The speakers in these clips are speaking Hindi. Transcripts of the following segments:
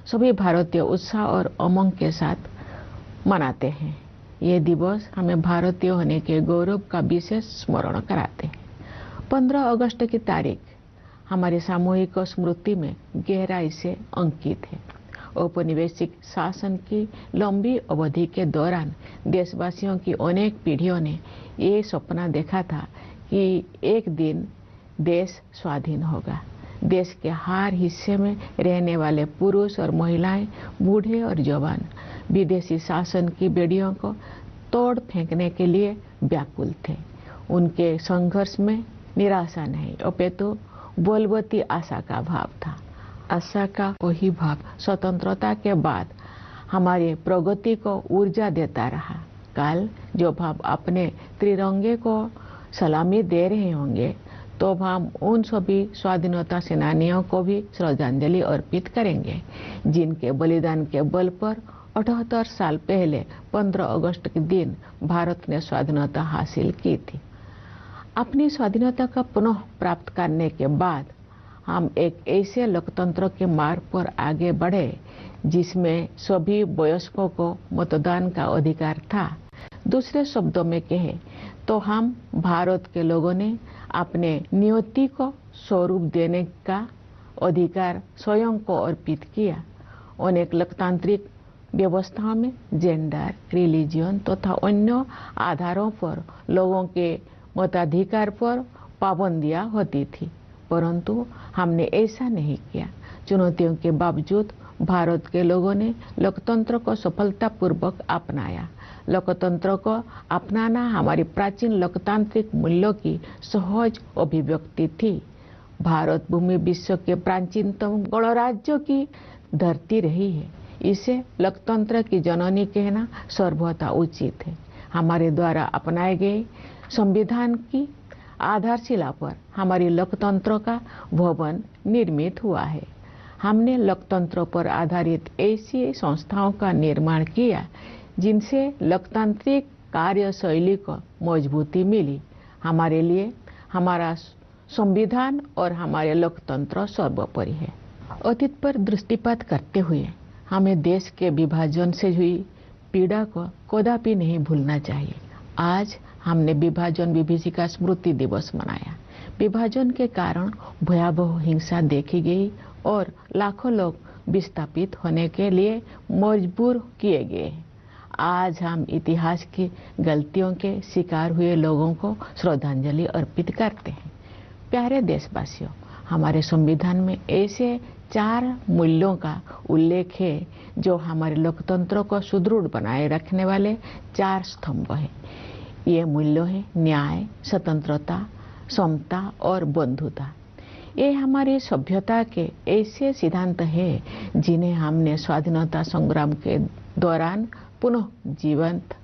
सभी भारतीय उत्साह और उमंग के साथ मनाते हैं। ये दिवस हमें भारतीय होने के गौरव का विशेष स्मरण कराते हैं। 15 अगस्त की तारीख हमारी सामूहिक स्मृति में गहराई से अंकित है। औपनिवेशिक शासन की लंबी अवधि के दौरान देशवासियों की अनेक पीढ़ियों ने ये सपना देखा था कि एक दिन देश स्वाधीन होगा। देश के हर हिस्से में रहने वाले पुरुष और महिलाएं, बूढ़े और जवान विदेशी शासन की बेड़ियों को तोड़ फेंकने के लिए व्याकुल थे। उनके संघर्ष में निराशा नहीं, अपितु बलवती आशा का भाव था। आशा का वही भाव स्वतंत्रता के बाद हमारी प्रगति को ऊर्जा देता रहा। कल जो भाव अपने त्रिरंगे को सलामी दे रहे होंगे, तो हम उन सभी स्वाधीनता सेनानियों को भी श्रद्धांजलि अर्पित करेंगे, जिनके बलिदान के बल पर 78 साल पहले 15 अगस्त के दिन भारत ने स्वाधीनता हासिल की थी। अपनी स्वाधीनता का पुनः प्राप्त करने के बाद हम एक ऐसे लोकतंत्र के मार्ग पर आगे बढ़े जिसमें सभी वयस्कों को मतदान का अधिकार था। दूसरे शब्दों में कहे तो हम भारत के लोगों ने अपने नियति को स्वरूप देने का अधिकार स्वयं को अर्पित किया। अनेक लोकतांत्रिक व्यवस्थाओं में जेंडर, रिलीजियन तथा अन्य आधारों पर लोगों के मताधिकार पर पाबंदियां होती थी, परंतु हमने ऐसा नहीं किया। चुनौतियों के बावजूद भारत के लोगों ने लोकतंत्र को सफलतापूर्वक अपनाया। लोकतंत्र को अपनाना हमारी प्राचीन लोकतांत्रिक मूल्यों की सहज अभिव्यक्ति थी। भारत भूमि विश्व के प्राचीनतम गणराज्यों की धरती रही है। इसे लोकतंत्र की जननी कहना सर्वथा उचित है। हमारे द्वारा अपनाए गए संविधान की आधारशिला पर हमारी लोकतंत्र का भवन निर्मित हुआ है। हमने लोकतंत्र पर आधारित ऐसी संस्थाओं का निर्माण किया जिनसे लोकतांत्रिक कार्यशैली को मजबूती मिली। हमारे लिए हमारा संविधान और हमारे लोकतंत्र सर्वोपरि है। अतीत पर दृष्टिपात करते हुए हमें देश के विभाजन से हुई पीड़ा को कदापि नहीं भूलना चाहिए। आज हमने विभाजन विभीषिका स्मृति दिवस मनाया। विभाजन के कारण भयावह हिंसा देखी गई और लाखों लोग विस्थापित होने के लिए मजबूर किए गए। आज हम इतिहास की गलतियों के शिकार हुए लोगों को श्रद्धांजलि अर्पित करते हैं। प्यारे देशवासियों, हमारे संविधान में ऐसे 4 मूल्यों का उल्लेख है जो हमारे लोकतंत्र को सुदृढ़ बनाए रखने वाले 4 स्तंभ हैं। ये मूल्य है न्याय, स्वतंत्रता, समता और बंधुता। ये हमारी सभ्यता के ऐसे सिद्धांत हैं जिन्हें हमने स्वाधीनता संग्राम के दौरान पुनः जीवंत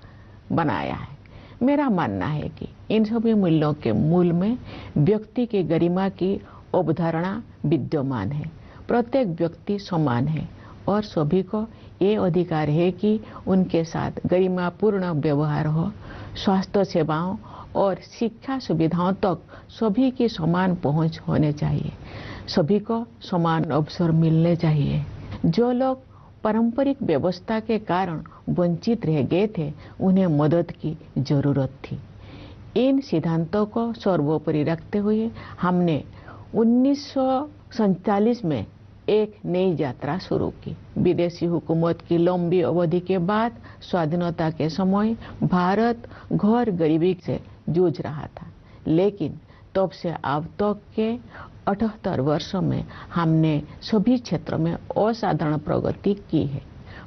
बनाया है। मेरा मानना है कि इन सभी मूल्यों के मूल में व्यक्ति की गरिमा की अवधारणा विद्यमान है। प्रत्येक व्यक्ति समान है और सभी को ये अधिकार है कि उनके साथ गरिमापूर्ण व्यवहार हो। स्वास्थ्य सेवाओं और शिक्षा सुविधाओं तक सभी की समान पहुंच होने चाहिए। सभी को समान अवसर मिलने चाहिए। जो लोग पारंपरिक व्यवस्था के कारण वंचित रह गए थे, उन्हें मदद की जरूरत थी। इन सिद्धांतों को सर्वोपरि रखते हुए हमने 1947 में एक नई यात्रा शुरू की। विदेशी हुकूमत की लंबी अवधि के बाद स्वाधीनता के समय भारत घोर गरीबी से जूझ रहा था, लेकिन तब से अब तक के 78 वर्षों में हमने सभी क्षेत्रों में असाधारण प्रगति की है।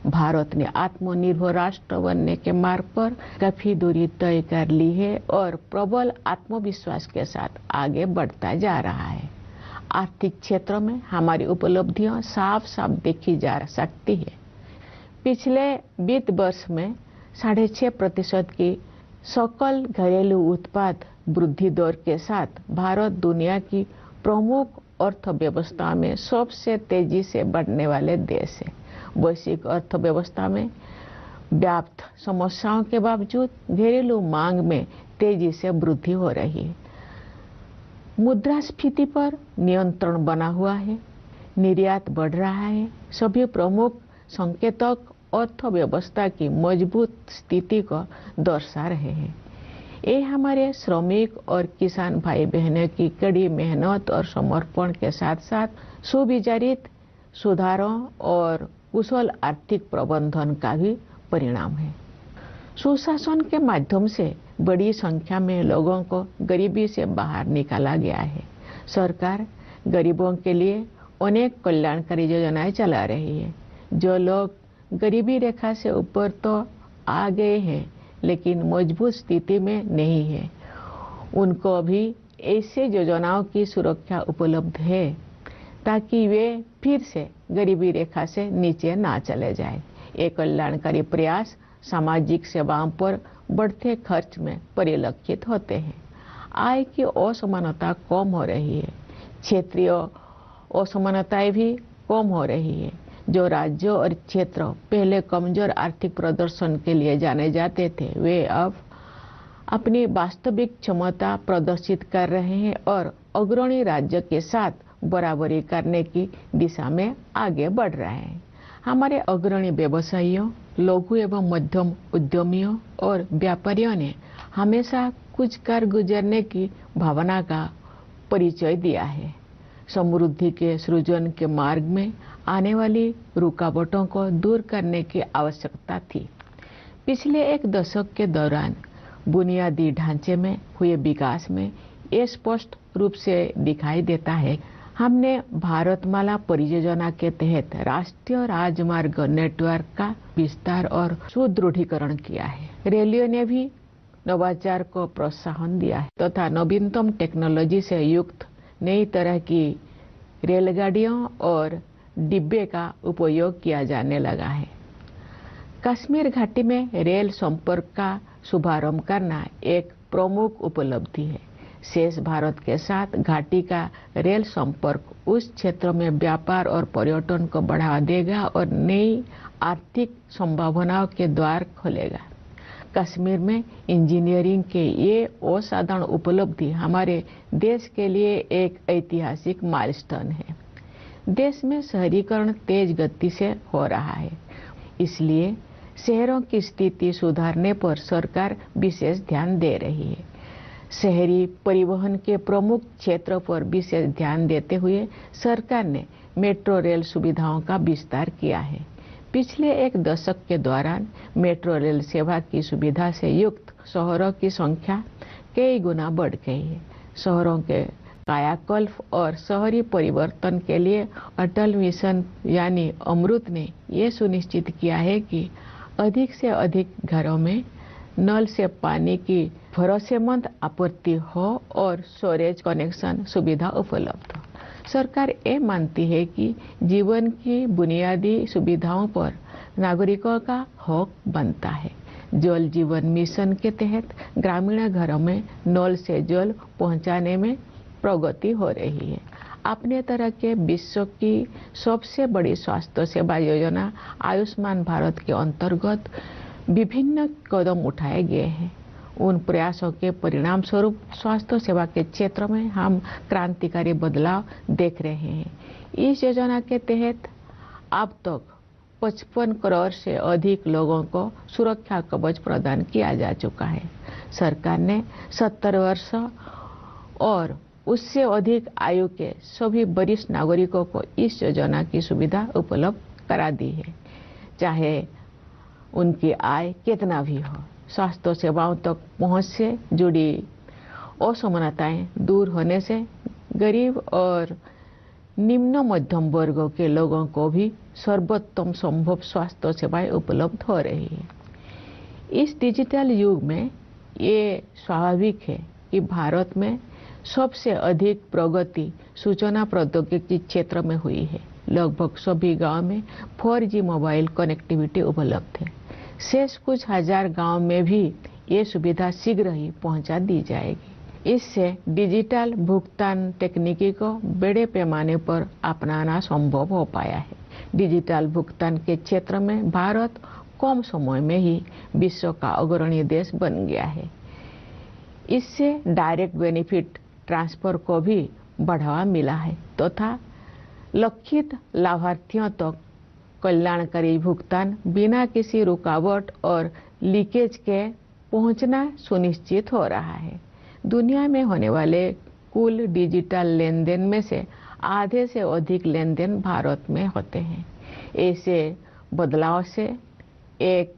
भारत ने आत्मनिर्भर राष्ट्र बनने के मार्ग पर काफी दूरी तय कर ली है और प्रबल आत्मविश्वास के साथ आगे बढ़ता जा रहा है। आर्थिक क्षेत्र में हमारी उपलब्धियां साफ साफ देखी जा सकती है। पिछले वित्त वर्ष में 6.5% की सकल घरेलू उत्पाद वृद्धि दर के साथ भारत दुनिया की प्रमुख अर्थव्यवस्था में सबसे तेजी से बढ़ने वाले देश है। वैश्विक अर्थव्यवस्था में व्याप्त समस्याओं के बावजूद घरेलू मांग में तेजी से वृद्धि हो रही है। मुद्रास्फीति पर नियंत्रण बना हुआ है। निर्यात बढ़ रहा है। सभी प्रमुख संकेतक अर्थव्यवस्था की मजबूत स्थिति को दर्शा रहे हैं। ये हमारे श्रमिक और किसान भाई बहनों की कड़ी मेहनत और समर्पण के साथ साथ सुविचारित सुधारों और कुशल आर्थिक प्रबंधन का भी परिणाम है। सुशासन के माध्यम से बड़ी संख्या में लोगों को गरीबी से बाहर निकाला गया है। सरकार गरीबों के लिए अनेक कल्याणकारी योजनाएं चला रही है। जो लोग गरीबी रेखा से ऊपर तो आ गए हैं लेकिन मजबूत स्थिति में नहीं है, उनको भी ऐसे योजनाओं की सुरक्षा उपलब्ध है ताकि वे फिर से गरीबी रेखा से नीचे ना चले जाए। ये कल्याणकारी प्रयास सामाजिक सेवाओं पर बढ़ते खर्च में परिलक्षित होते हैं। आय की असमानता कम हो रही है। क्षेत्रीय असमानताएं भी कम हो रही है। जो राज्यों और क्षेत्र पहले कमजोर आर्थिक प्रदर्शन के लिए जाने जाते थे, वे अब अपनी वास्तविक क्षमता प्रदर्शित कर रहे हैं और अग्रणी राज्य के साथ बराबरी करने की दिशा में आगे बढ़ रहे हैं। हमारे अग्रणी व्यवसायियों, लघु एवं मध्यम उद्यमियों और व्यापारियों ने हमेशा कुछ कर गुजरने की भावना का परिचय दिया है। समृद्धि के सृजन के मार्ग में आने वाली रुकावटों को दूर करने की आवश्यकता थी। पिछले एक दशक के दौरान बुनियादी ढांचे में हुए विकास में ये स्पष्ट रूप से दिखाई देता है। हमने भारतमाला परियोजना के तहत राष्ट्रीय राजमार्ग नेटवर्क का विस्तार और सुदृढ़ीकरण किया है। रेलवे ने भी नवाचार को प्रोत्साहन दिया है तथा नवीनतम टेक्नोलॉजी से युक्त नई तरह की रेलगाड़ियों और डिब्बे का उपयोग किया जाने लगा है। कश्मीर घाटी में रेल संपर्क का शुभारंभ करना एक प्रमुख उपलब्धि है। शेष भारत के साथ घाटी का रेल संपर्क उस क्षेत्र में व्यापार और पर्यटन को बढ़ावा देगा और नई आर्थिक संभावनाओं के द्वार खोलेगा। कश्मीर में इंजीनियरिंग के ये असाधारण उपलब्धि हमारे देश के लिए एक ऐतिहासिक माइलस्टोन है। देश में शहरीकरण तेज गति से हो रहा है, इसलिए शहरों की स्थिति सुधारने पर सरकार विशेष ध्यान दे रही है। शहरी परिवहन के प्रमुख क्षेत्रों पर विशेष ध्यान देते हुए सरकार ने मेट्रो रेल सुविधाओं का विस्तार किया है। पिछले एक दशक के दौरान मेट्रो रेल सेवा की सुविधा से युक्त शहरों की संख्या कई गुना बढ़ गई है। शहरों के कायाकल्प और शहरी परिवर्तन के लिए अटल मिशन यानी अमृत ने ये सुनिश्चित किया है कि अधिक से अधिक घरों में नल से पानी की भरोसेमंद आपूर्ति हो और स्टोरेज कनेक्शन सुविधा उपलब्ध हो। सरकार ये मानती है कि जीवन की बुनियादी सुविधाओं पर नागरिकों का हक बनता है। जल जीवन मिशन के तहत ग्रामीण घरों में नल से जल पहुंचाने में प्रगति हो रही है। अपने तरह के विश्व की सबसे बड़ी स्वास्थ्य सेवा योजना आयुष्मान भारत के अंतर्गत विभिन्न कदम उठाए गए हैं। उन प्रयासों के परिणाम स्वरूप स्वास्थ्य सेवा के क्षेत्र में हम क्रांतिकारी बदलाव देख रहे हैं। इस योजना के तहत अब तक 55 करोड़ से अधिक लोगों को सुरक्षा कवच प्रदान किया जा चुका है। सरकार ने 70 वर्ष और उससे अधिक आयु के सभी वरिष्ठ नागरिकों को इस योजना की सुविधा उपलब्ध करा दी है, चाहे उनकी आय कितना भी हो। स्वास्थ्य सेवाओं तक पहुंच से जुड़ी असमानताएं दूर होने से गरीब और निम्न मध्यम वर्गों के लोगों को भी सर्वोत्तम संभव स्वास्थ्य सेवाएं उपलब्ध हो रही है। इस डिजिटल युग में ये स्वाभाविक है कि भारत में सबसे अधिक प्रगति सूचना प्रौद्योगिकी क्षेत्र में हुई है। लगभग सभी गांव में 4G मोबाइल कनेक्टिविटी उपलब्ध है। शेष कुछ हजार गांव में भी ये सुविधा शीघ्र ही पहुंचा दी जाएगी। इससे डिजिटल भुगतान तकनीकी को बड़े पैमाने पर अपनाना संभव हो पाया है। डिजिटल भुगतान के क्षेत्र में भारत कम समय में ही विश्व का अग्रणी देश बन गया है। इससे डायरेक्ट बेनिफिट ट्रांसफर को भी बढ़ावा मिला है तथा लक्षित लाभार्थियों तक कल्याणकारी भुगतान बिना किसी रुकावट और लीकेज के पहुंचना सुनिश्चित हो रहा है। दुनिया में होने वाले कुल डिजिटल लेन देन में से आधे से अधिक लेन देन भारत में होते हैं। ऐसे बदलाव से एक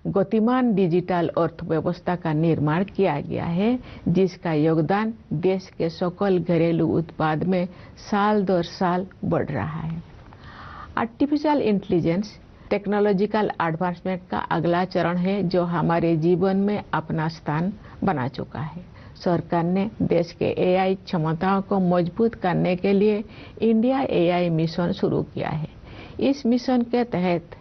गतिमान डिजिटल अर्थव्यवस्था का निर्माण किया गया है, जिसका योगदान देश के सकल घरेलू उत्पाद में साल दर साल बढ़ रहा है। आर्टिफिशियल इंटेलिजेंस टेक्नोलॉजिकल एडवांसमेंट का अगला चरण है, जो हमारे जीवन में अपना स्थान बना चुका है। सरकार ने देश के एआई क्षमताओं को मजबूत करने के लिए इंडिया एआई मिशन शुरू किया है। इस मिशन के तहत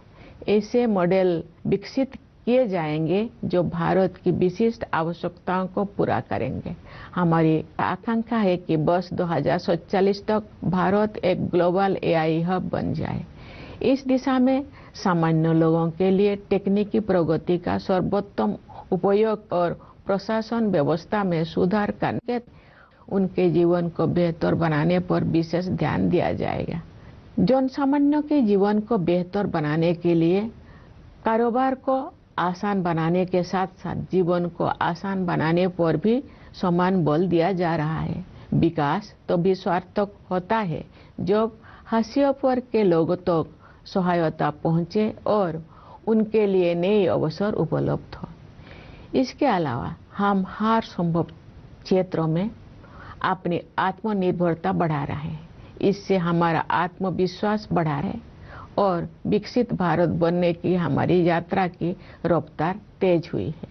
ऐसे मॉडल विकसित किए जाएंगे जो भारत की विशिष्ट आवश्यकताओं को पूरा करेंगे। हमारी आकांक्षा है कि वर्ष 2047 तक भारत एक ग्लोबल एआई हब बन जाए। इस दिशा में सामान्य लोगों के लिए तकनीकी प्रगति का सर्वोत्तम उपयोग और प्रशासन व्यवस्था में सुधार करके उनके जीवन को बेहतर बनाने पर विशेष ध्यान दिया जाएगा। जनसामान्य के जीवन को बेहतर बनाने के लिए कारोबार को आसान बनाने के साथ साथ जीवन को आसान बनाने पर भी समान बल दिया जा रहा है। विकास तो भी सार्थक होता है जब हाशिए पर के लोगों तक सहायता पहुंचे और उनके लिए नए अवसर उपलब्ध हो। इसके अलावा हम हर संभव क्षेत्रों में अपनी आत्मनिर्भरता बढ़ा रहे हैं। इससे हमारा आत्मविश्वास बढ़ा है और विकसित भारत बनने की हमारी यात्रा की रफ्तार तेज हुई है।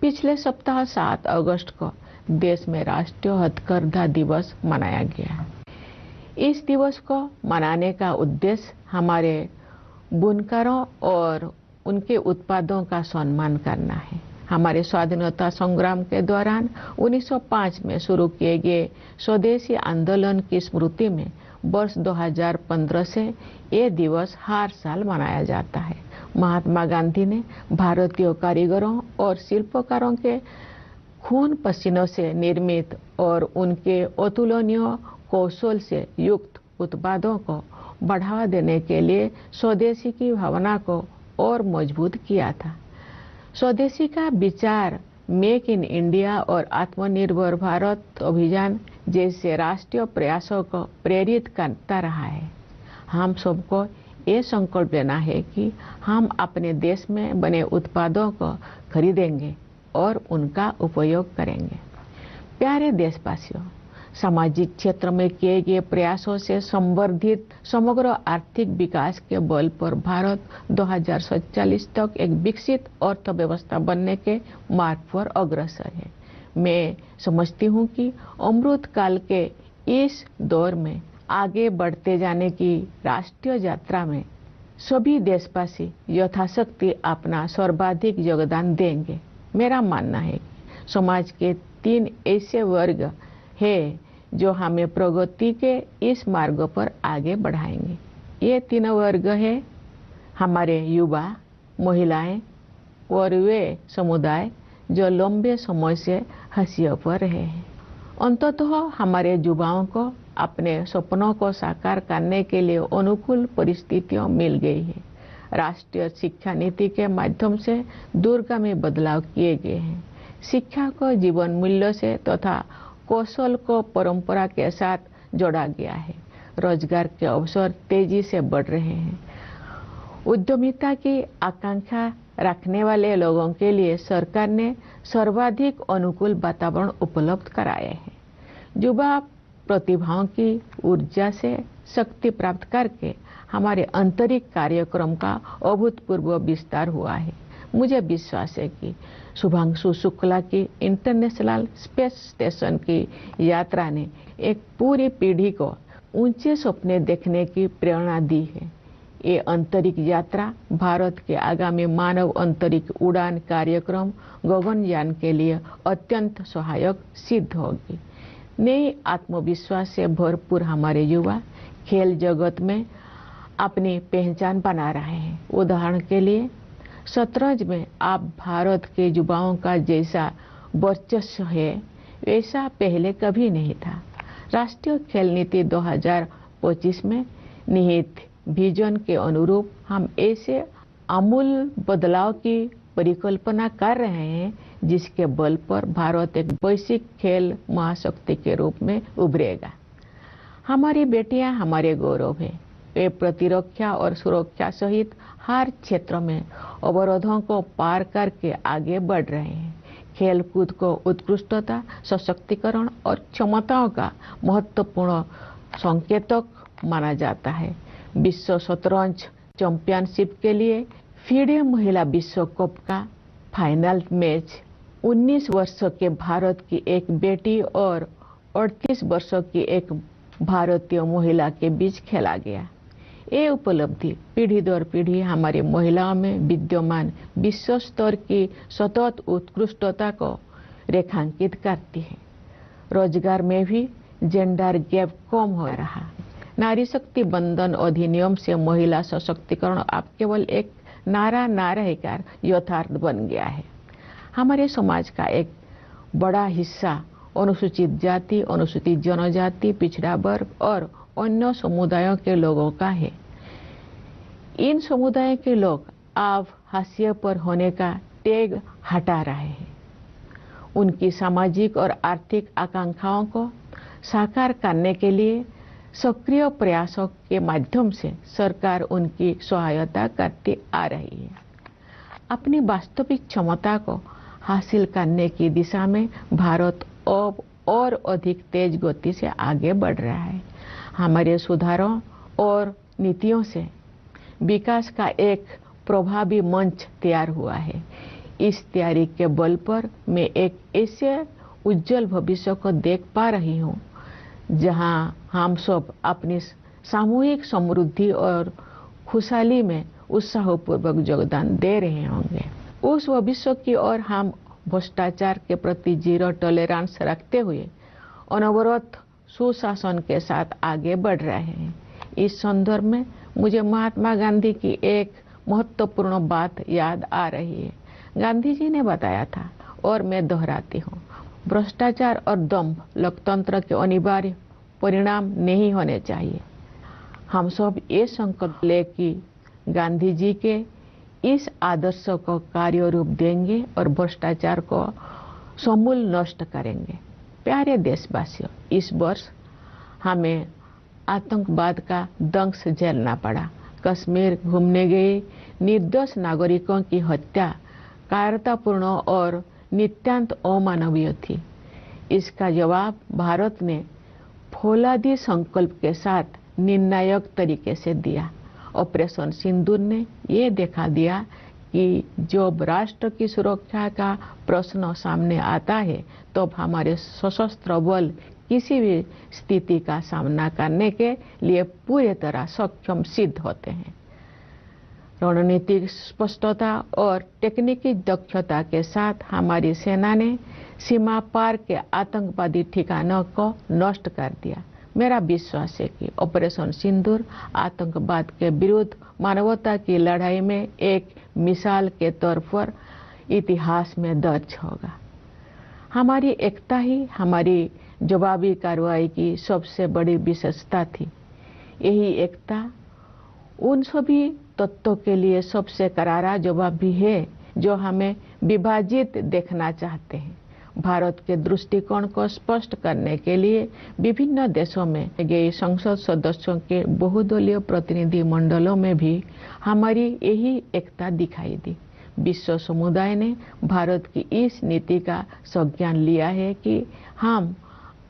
पिछले सप्ताह 7 अगस्त को देश में राष्ट्रीय हथकरघा दिवस मनाया गया। इस दिवस को मनाने का उद्देश्य हमारे बुनकरों और उनके उत्पादों का सम्मान करना है। हमारे स्वाधीनता संग्राम के दौरान 1905 में शुरू किए गए स्वदेशी आंदोलन की स्मृति में वर्ष 2015 से ये दिवस हर साल मनाया जाता है। महात्मा गांधी ने भारतीय कारीगरों और शिल्पकारों के खून पसीनों से निर्मित और उनके अतुलनीय कौशल से युक्त उत्पादों को बढ़ावा देने के लिए स्वदेशी की भावना को और मजबूत किया था। स्वदेशी का विचार मेक इन इंडिया और आत्मनिर्भर भारत अभियान जैसे राष्ट्रीय प्रयासों को प्रेरित करता रहा है। हम सबको ये संकल्प लेना है कि हम अपने देश में बने उत्पादों को खरीदेंगे और उनका उपयोग करेंगे। प्यारे देशवासियों, सामाजिक क्षेत्र में किए गए प्रयासों से संवर्धित समग्र आर्थिक विकास के बल पर भारत 2047 तक एक विकसित अर्थव्यवस्था बनने के मार्ग पर अग्रसर है। मैं समझती हूँ कि अमृत काल के इस दौर में आगे बढ़ते जाने की राष्ट्रीय यात्रा में सभी देशवासी यथाशक्ति अपना सर्वाधिक योगदान देंगे। मेरा मानना है कि समाज के 3 ऐसे वर्ग हैं जो हमें प्रगति के इस मार्ग पर आगे बढ़ाएंगे। ये 3 वर्ग है हमारे युवा, महिलाएं और वे समुदाय जो लंबे समय से हाशिए पर रहे हैं। अंततः हमारे युवाओं को अपने सपनों को साकार करने के लिए अनुकूल परिस्थितियां मिल गई है। राष्ट्रीय शिक्षा नीति के माध्यम से दूरगामी बदलाव किए गए हैं। शिक्षा को जीवन मूल्यों से तथा कौशल को परंपरा के साथ जोड़ा गया है। रोजगार के अवसर तेजी से बढ़ रहे हैं। उद्यमिता की आकांक्षा रखने वाले लोगों के लिए सरकार ने सर्वाधिक अनुकूल वातावरण उपलब्ध कराए हैं। युवा प्रतिभाओं की ऊर्जा से शक्ति प्राप्त करके हमारे आंतरिक कार्यक्रम का अभूतपूर्व विस्तार हुआ है। मुझे विश्वास है कि शुभांशु शुक्ला की इंटरनेशनल स्पेस स्टेशन की यात्रा ने एक पूरी पीढ़ी को ऊंचे सपने देखने की प्रेरणा दी है। ये अंतरिक्ष यात्रा भारत के आगामी मानव अंतरिक्ष उड़ान कार्यक्रम गगनयान के लिए अत्यंत सहायक सिद्ध होगी। नए आत्मविश्वास से भरपूर हमारे युवा खेल जगत में अपनी पहचान बना रहे हैं। उदाहरण के लिए शतरंज में आप भारत के युवाओं का जैसा वर्चस्व है वैसा पहले कभी नहीं था। राष्ट्रीय खेल नीति 2025 में निहित विजन के अनुरूप हम ऐसे आमूल बदलाव की परिकल्पना कर रहे हैं जिसके बल पर भारत एक वैश्विक खेल महाशक्ति के रूप में उभरेगा। हमारी बेटियां हमारे गौरव हैं। वे प्रतिरक्षा और सुरक्षा सहित हर क्षेत्र में अवरोधों को पार करके आगे बढ़ रहे हैं। खेलकूद को उत्कृष्टता, सशक्तिकरण और क्षमताओं का महत्वपूर्ण संकेतक माना जाता है। विश्व शतरंज चैंपियनशिप के लिए फीडे महिला विश्व कप का फाइनल मैच 19 वर्षों के भारत की एक बेटी और 38 वर्षों की एक भारतीय महिला के बीच खेला गया। ये उपलब्धि पीढ़ी दर पीढ़ी हमारी महिलाओं में विद्यमान विश्व स्तर की सतत उत्कृष्टता को रेखांकित करती है। रोजगार में भी जेंडर गैप कम हो रहा। नारी शक्ति बंधन अधिनियम से महिला सशक्तिकरण अब केवल एक नारा ना रहकर यथार्थ बन गया है। हमारे समाज का एक बड़ा हिस्सा अनुसूचित जाति, अनुसूचित जनजाति, पिछड़ा वर्ग और अन्य समुदायों के लोगों का है। इन समुदायों के लोग अब हाशिए पर होने का टैग हटा रहे हैं। उनकी सामाजिक और आर्थिक आकांक्षाओं को साकार करने के लिए सक्रिय प्रयासों के माध्यम से सरकार उनकी सहायता करती आ रही है। अपनी वास्तविक क्षमता को हासिल करने की दिशा में भारत अब और अधिक तेज गति से आगे बढ़ रहा है। हमारे सुधारों और नीतियों से विकास का एक प्रभावी मंच तैयार हुआ है। इस तैयारी के बल पर मैं एक ऐसे उज्जवल भविष्य को देख पा रही हूँ जहाँ हम सब अपनी सामूहिक समृद्धि और खुशहाली में उत्साहपूर्वक योगदान दे रहे होंगे। उस भविष्य की ओर हम भ्रष्टाचार के प्रति जीरो टॉलरेंस रखते हुए अनवरत सुशासन के साथ आगे बढ़ रहे हैं। इस संदर्भ में मुझे महात्मा गांधी की एक महत्वपूर्ण बात याद आ रही है। गांधी जी ने बताया था और मैं दोहराती हूँ, भ्रष्टाचार और दंभ लोकतंत्र के अनिवार्य परिणाम नहीं होने चाहिए। हम सब ये संकल्प ले कि गांधी जी के इस आदर्श को कार्य रूप देंगे और भ्रष्टाचार को समूल नष्ट करेंगे। प्यारे देशवासियों, इस वर्ष हमें आतंकवाद का दंश झेलना पड़ा। कश्मीर घूमने गए निर्दोष नागरिकों की हत्या कायरतापूर्ण और नितांत अमानवीय थी। इसका जवाब भारत ने फौलादी संकल्प के साथ निर्णायक तरीके से दिया। ऑपरेशन सिंदूर ने ये दिखा दिया कि जब राष्ट्र की सुरक्षा का प्रश्न सामने आता है तो हमारे सशस्त्र बल किसी भी स्थिति का सामना करने के लिए पूरी तरह सक्षम सिद्ध होते हैं। रणनीतिक स्पष्टता और तकनीकी दक्षता के साथ हमारी सेना ने सीमा पार के आतंकवादी ठिकानों को नष्ट कर दिया। मेरा विश्वास है कि ऑपरेशन सिंदूर आतंकवाद के विरुद्ध मानवता की लड़ाई में एक मिसाल के तौर पर इतिहास में दर्ज होगा। हमारी एकता ही हमारी जवाबी कार्रवाई की सबसे बड़ी विशेषता थी। यही एकता उन सभी तत्वों के लिए सबसे करारा जवाब भी है जो हमें विभाजित देखना चाहते हैं। भारत के दृष्टिकोण को स्पष्ट करने के लिए विभिन्न देशों में गए संसद सदस्यों के बहुदलीय प्रतिनिधि मंडलों में भी हमारी यही एकता दिखाई दी। विश्व समुदाय ने भारत की इस नीति का संज्ञान लिया है कि हम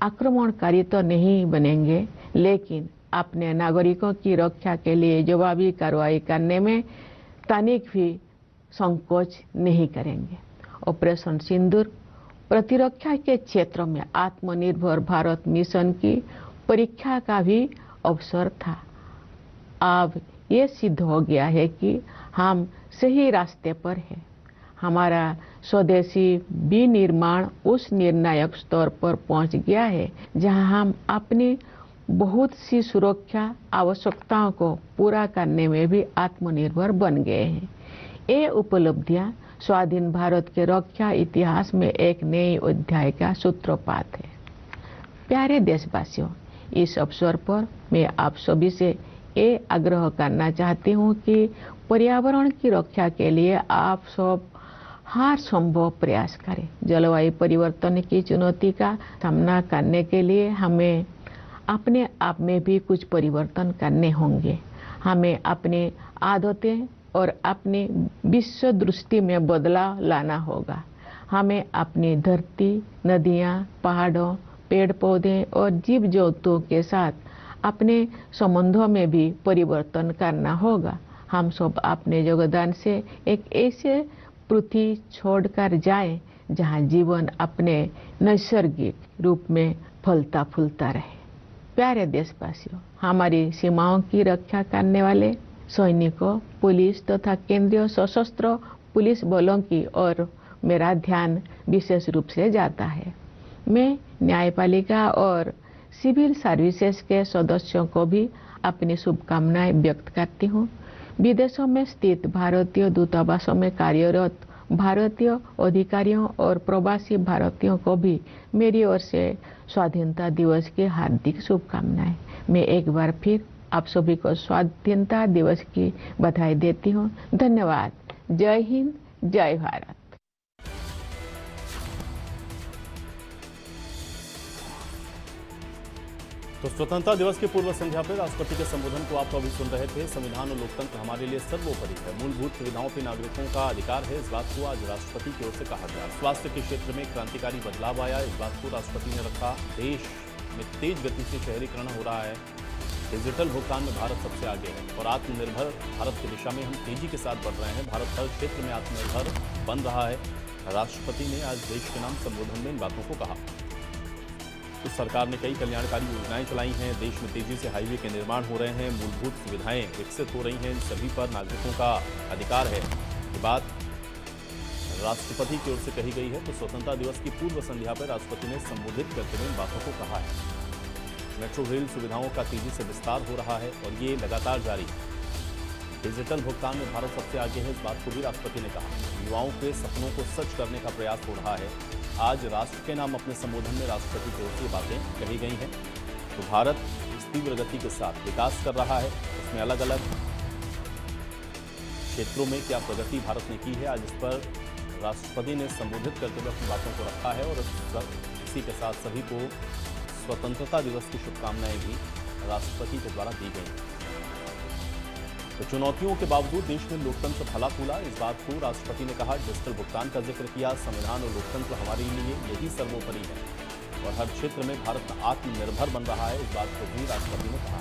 आक्रमणकारी तो नहीं बनेंगे, लेकिन अपने नागरिकों की रक्षा के लिए जवाबी कार्रवाई करने में तनिक भी संकोच नहीं करेंगे। ऑपरेशन सिंदूर प्रतिरक्षा के क्षेत्र में आत्मनिर्भर भारत मिशन की परीक्षा का भी अवसर था। अब ये सिद्ध हो गया है कि हम सही रास्ते पर हैं। हमारा स्वदेशी विनिर्माण उस निर्णायक स्तर पर पहुंच गया है जहां हम अपनी बहुत सी सुरक्षा आवश्यकताओं को पूरा करने में भी आत्मनिर्भर बन गए हैं। ये उपलब्धियां स्वाधीन भारत के रक्षा इतिहास में एक नए अध्याय का सूत्रपात है। प्यारे देशवासियों, इस अवसर पर मैं आप सभी से ये आग्रह करना चाहती हूँ कि पर्यावरण की रक्षा के लिए आप सब हर संभव प्रयास करें। जलवायु परिवर्तन की चुनौती का सामना करने के लिए हमें अपने आप में भी कुछ परिवर्तन करने होंगे। हमें अपनी आदतें और अपनी विश्व दृष्टि में बदलाव लाना होगा। हमें अपनी धरती, नदियाँ, पहाड़ों, पेड़ पौधे और जीव जंतुओं के साथ अपने संबंधों में भी परिवर्तन करना होगा। हम सब अपने योगदान से एक ऐसे पृथ्वी छोड़कर जाएं जहां जीवन अपने नैसर्गिक रूप में फलता फूलता रहे। प्यारे देशवासियों, हमारी सीमाओं की रक्षा करने वाले सैनिकों, पुलिस तथा केंद्रीय सशस्त्र पुलिस बलों की ओर मेरा ध्यान विशेष रूप से जाता है। मैं न्यायपालिका और सिविल सर्विसेज के सदस्यों को भी अपनी शुभकामनाएं व्यक्त करती हूँ। विदेशों में स्थित भारतीय दूतावासों में कार्यरत भारतीय अधिकारियों और प्रवासी भारतीयों को भी मेरी ओर से स्वाधीनता दिवस की हार्दिक शुभकामनाएं। मैं एक बार फिर आप सभी को स्वाधीनता दिवस की बधाई देती हूँ। धन्यवाद। जय हिंद, जय भारत। तो स्वतंत्रता दिवस की पूर्व संध्या पर राष्ट्रपति के संबोधन को आप अभी सुन रहे थे। संविधान और लोकतंत्र हमारे लिए सर्वोपरि है। मूलभूत सुविधाओं पर नागरिकों का अधिकार है, इस बात को आज राष्ट्रपति की ओर से कहा गया। स्वास्थ्य के क्षेत्र में क्रांतिकारी बदलाव आया, इस बात को राष्ट्रपति ने रखा। देश में तेज गति से शहरीकरण हो रहा है। डिजिटल भुगतान में भारत सबसे आगे है और आत्मनिर्भर भारत की दिशा में हम तेजी के साथ बढ़ रहे हैं। भारत हर क्षेत्र में आत्मनिर्भर बन रहा है। राष्ट्रपति ने आज देश के नाम संबोधन में इन बातों को कहा। तो सरकार ने कई कल्याणकारी योजनाएं चलाई हैं। देश में तेजी से हाईवे के निर्माण हो रहे हैं। मूलभूत सुविधाएं विकसित हो रही हैं। इन सभी पर नागरिकों का अधिकार है, ये बात राष्ट्रपति की ओर से कही गई है। तो स्वतंत्रता दिवस की पूर्व संध्या पर राष्ट्रपति ने संबोधित करते हुए इन बातों को कहा है। मेट्रो रेल सुविधाओं का तेजी से विस्तार हो रहा है और ये लगातार जारी है। डिजिटल भुगतान में भारत सबसे आगे है, इस बात को भी राष्ट्रपति ने कहा। युवाओं के सपनों को सच करने का प्रयास हो रहा है। आज राष्ट्र के नाम अपने संबोधन में राष्ट्रपति की ओर से बातें कही गई हैं। तो भारत इस तीव्र गति के साथ विकास कर रहा है। उसमें अलग अलग क्षेत्रों में क्या प्रगति भारत ने की है, आज इस पर राष्ट्रपति ने संबोधित करते हुए अपनी बातों को रखा है। और इसी के साथ सभी को स्वतंत्रता दिवस की शुभकामनाएं भी राष्ट्रपति के द्वारा दी गई। तो चुनौतियों के बावजूद देश में लोकतंत्र फला फूला, इस बात को राष्ट्रपति ने कहा। डिजिटल भुगतान का जिक्र किया। संविधान और लोकतंत्र हमारे लिए यही सर्वोपरि है और हर क्षेत्र में भारत आत्मनिर्भर बन रहा है, इस बात को भी राष्ट्रपति ने कहा।